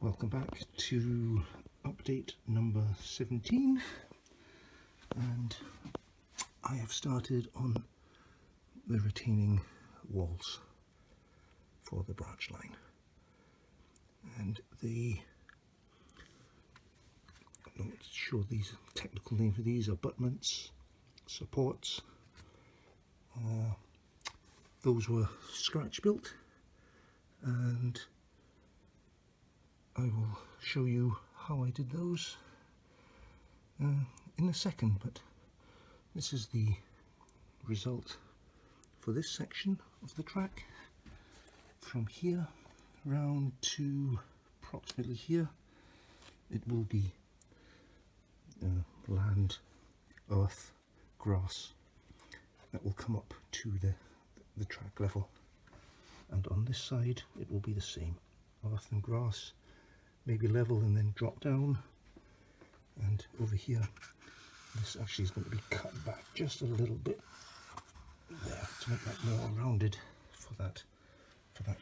Welcome back to update number 17, and I have started on the retaining walls for the branch line, and I'm not sure these technical names for these, abutments, supports. Those were scratch built, and I will show you how I did those in a second, but this is the result for this section of the track. From here round to approximately here, it will be land, earth, grass that will come up to the track level, and on this side it will be the same, earth and grass, maybe level and then drop down. And over here, this actually is going to be cut back just a little bit there to make that more rounded for that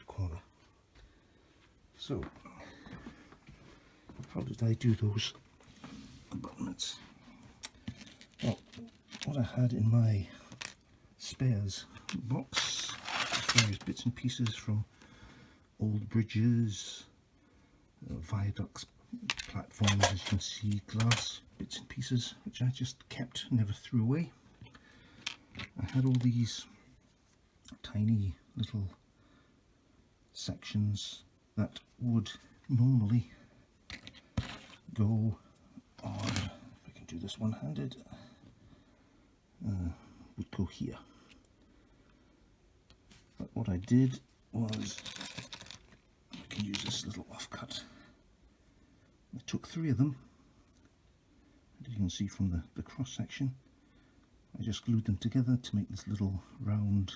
corner. So how did I do those abutments? Well, what I had in my spares box, various bits and pieces from old bridges, viaducts, platforms, as you can see, glass bits and pieces which I just kept, never threw away. I had all these tiny little sections that would normally go on, if I can do this one-handed, would go here. But what I did was, I can use this little offcut. I took 3 of them, as you can see from the cross section. I just glued them together to make this little round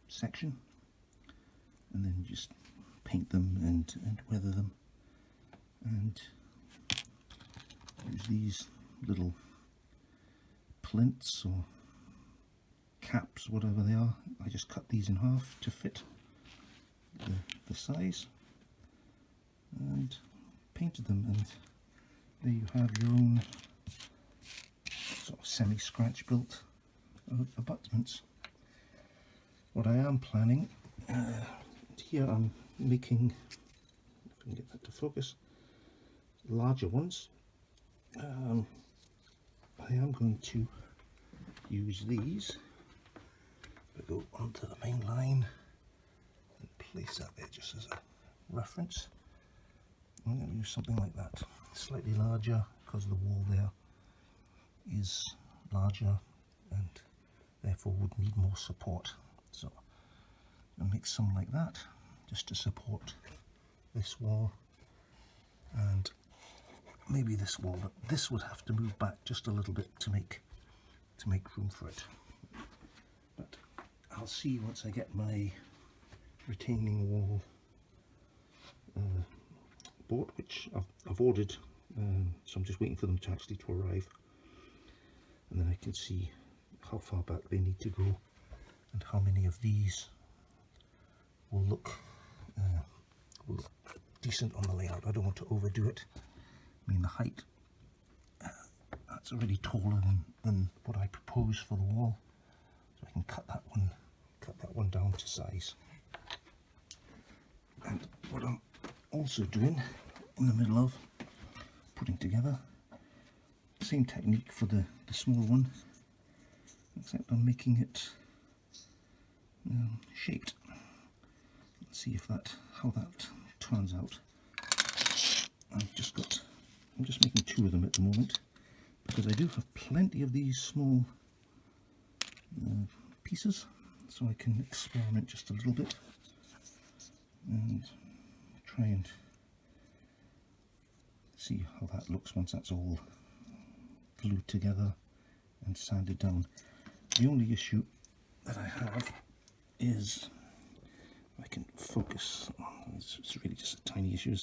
section, and then just paint them and weather them, and use these little plinths or caps, whatever they are. I just cut these in half to fit the size and painted them, and there you have your own sort of semi-scratch built abutments. What I am planning, here I'm making, if I can get that to focus, larger ones. I am going to use these. I go onto the main line and place that there just as a reference. I'm going to use something like that, slightly larger, because the wall there is larger and therefore would need more support. So I'll make some like that just to support this wall, and maybe this wall, but this would have to move back just a little bit to make room for it. But I'll see once I get my retaining wall bought, which I've ordered, so I'm just waiting for them to actually arrive, and then I can see how far back they need to go and how many of these will look decent on the layout. I don't want to overdo it. I mean, the height, that's already taller than what I propose for the wall, so I can cut that one down to size. And what I'm also doing in the middle of putting together, same technique for the small one, except I'm making it shaped. Let's see how that turns out. I'm just making 2 of them at the moment, because I do have plenty of these small pieces, so I can experiment just a little bit and try and see how that looks once that's all glued together and sanded down. The only issue that I have is, I can focus, it's really just a tiny issue,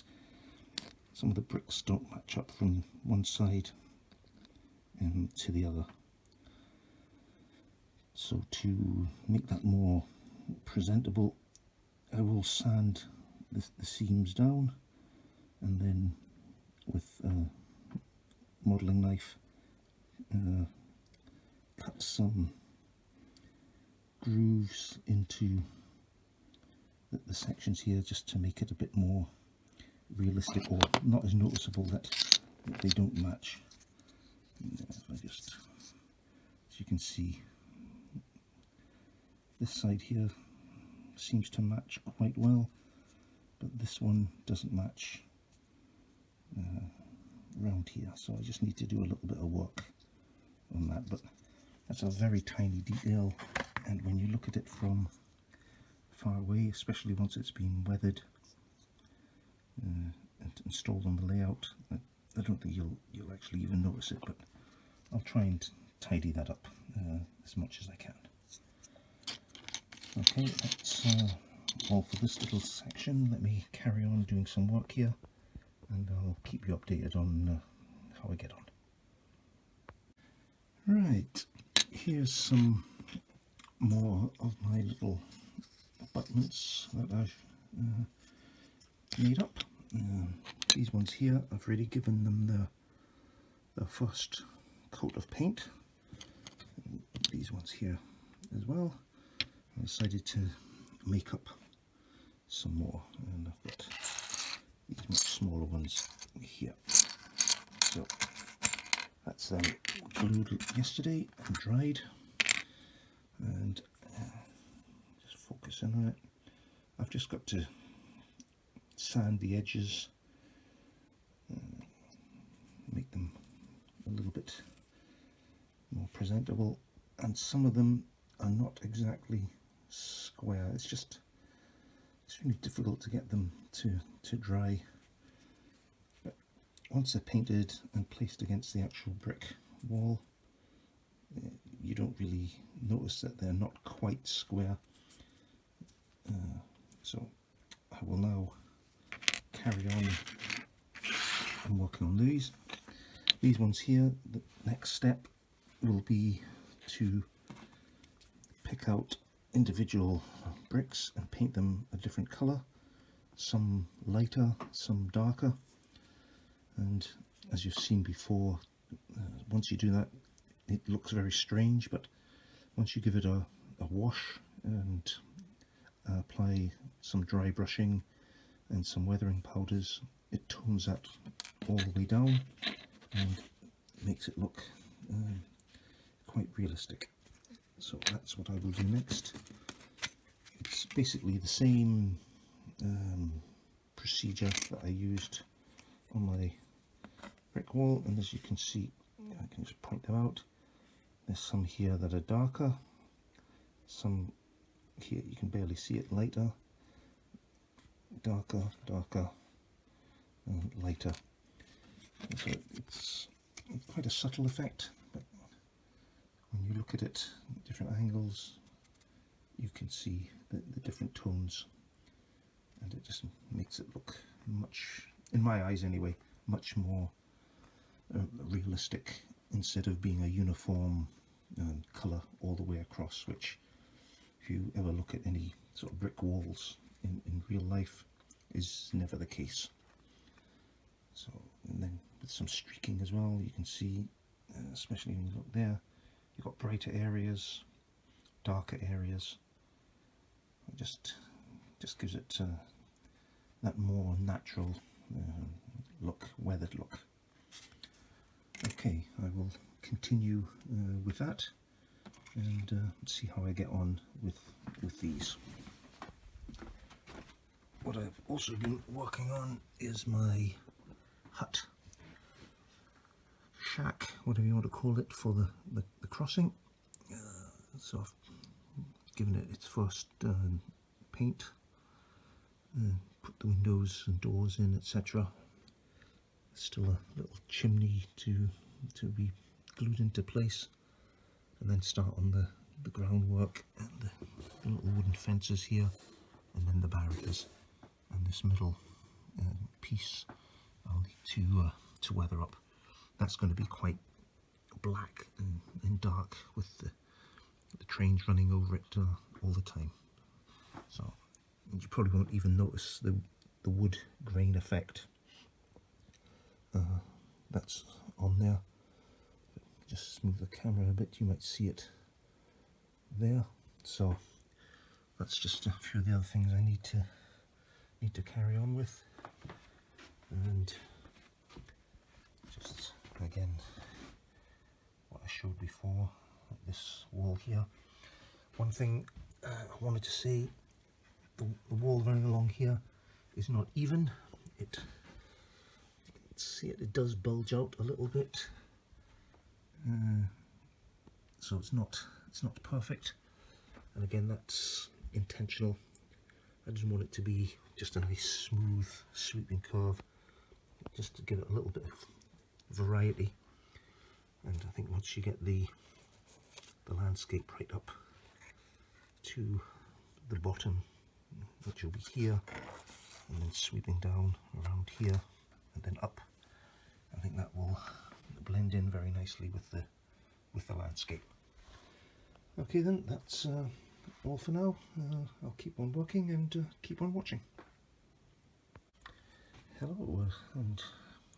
some of the bricks don't match up from one side to the other. So to make that more presentable, I will sand the seams down, and then with a modelling knife cut some grooves into the sections here, just to make it a bit more realistic, or not as noticeable that they don't match. If I just, as you can see, this side here seems to match quite well, but this one doesn't match around here, so I just need to do a little bit of work on that. But that's a very tiny detail, and when you look at it from far away, especially once it's been weathered and installed on the layout, I don't think you'll actually even notice it, but I'll try and tidy that up as much as I can. Okay, that's all for this little section. Let me carry on doing some work here, and I'll keep you updated on how I get on. Right, here's some more of my little abutments that I've made up. These ones here, I've already given them the first coat of paint. These ones here as well. I decided to make up some more, and I've got these much smaller ones here. So that's glued yesterday and dried, and just focusing on it. I've just got to sand the edges, make them a little bit more presentable, and some of them are not exactly square. It's really difficult to get them to dry, but once they're painted and placed against the actual brick wall, you don't really notice that they're not quite square. So I will now carry on and working on these. These ones here, the next step will be to pick out individual bricks and paint them a different colour, some lighter, some darker, and as you've seen before, once you do that it looks very strange, but once you give it a wash and apply some dry brushing and some weathering powders, it tones that all the way down and makes it look quite realistic. So that's what I will do next. It's basically the same procedure that I used on my brick wall, and as you can see, I can just point them out. There's some here that are darker, some here you can barely see it, lighter, darker, darker, and lighter. So it's quite a subtle effect, but when you look at it at different angles, you can see the different tones, and it just makes it look much, in my eyes anyway, much more realistic, instead of being a uniform colour all the way across, which if you ever look at any sort of brick walls in real life is never the case. So, and then with some streaking as well, you can see, especially when you look there, you've got brighter areas, darker areas. It just gives it that more natural look, weathered look. Okay, I will continue with that and see how I get on with these. What I've also been working on is my hut, shack, whatever you want to call it, for the crossing. So I've given it its first paint, put the windows and doors in, etc. Still a little chimney to be glued into place, and then start on the groundwork and the little wooden fences here, and then the barriers, and this middle piece I'll need to weather up. That's going to be quite black and dark with the trains running over it all the time. So and you probably won't even notice the wood grain effect that's on there. Just move the camera a bit, you might see it there. So that's just a few of the other things I need to carry on with. And just again what I showed before, this wall here. One thing I wanted to say, the wall running along here is not even. See it, it does bulge out a little bit, so it's not perfect, and again that's intentional. I just want it to be just a nice smooth sweeping curve, just to give it a little bit of variety. And I think once you get the landscape right up to the bottom, which will be here, and then sweeping down around here and then up, I think that will blend in very nicely with the landscape. Okay then, that's all for now. I'll keep on working and keep on watching. Hello, and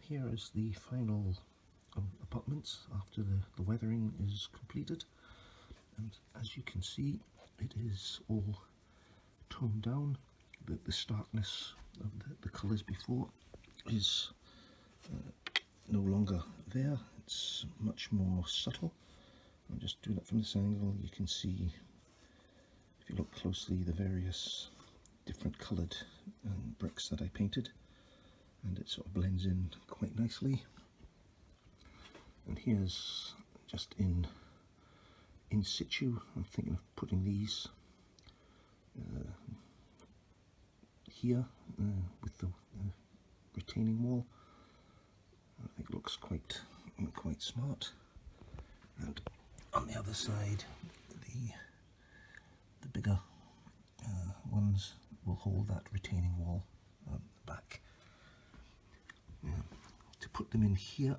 here is the final abutments after the weathering is completed, and as you can see, it is all toned down. The starkness of the colours before is no longer there. It's much more subtle. I'm just doing it from this angle. You can see, if you look closely, the various different coloured bricks that I painted, and it sort of blends in quite nicely. And here's just in situ. I'm thinking of putting these here with the retaining wall. I think it looks quite smart. And on the other side, the bigger ones will hold that retaining wall back. To put them in here,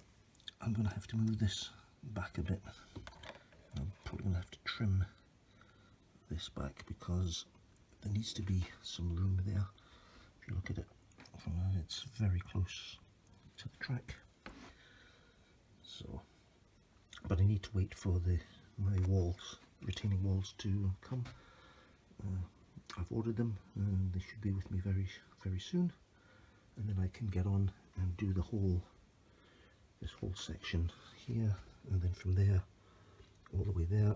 I'm going to have to move this back a bit. I'm probably going to have to trim this back because there needs to be some room there. If you look at it from there, it's very close to the track. So, but I need to wait for my walls, retaining walls, to come. I've ordered them, and they should be with me very soon. And then I can get on and do this whole section here, and then from there all the way there.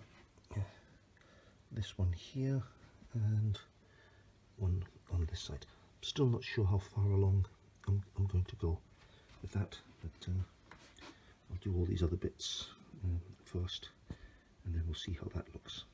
This one here, and one on this side. I'm still not sure how far along I'm going to go with that, but I'll do all these other bits first, and then we'll see how that looks.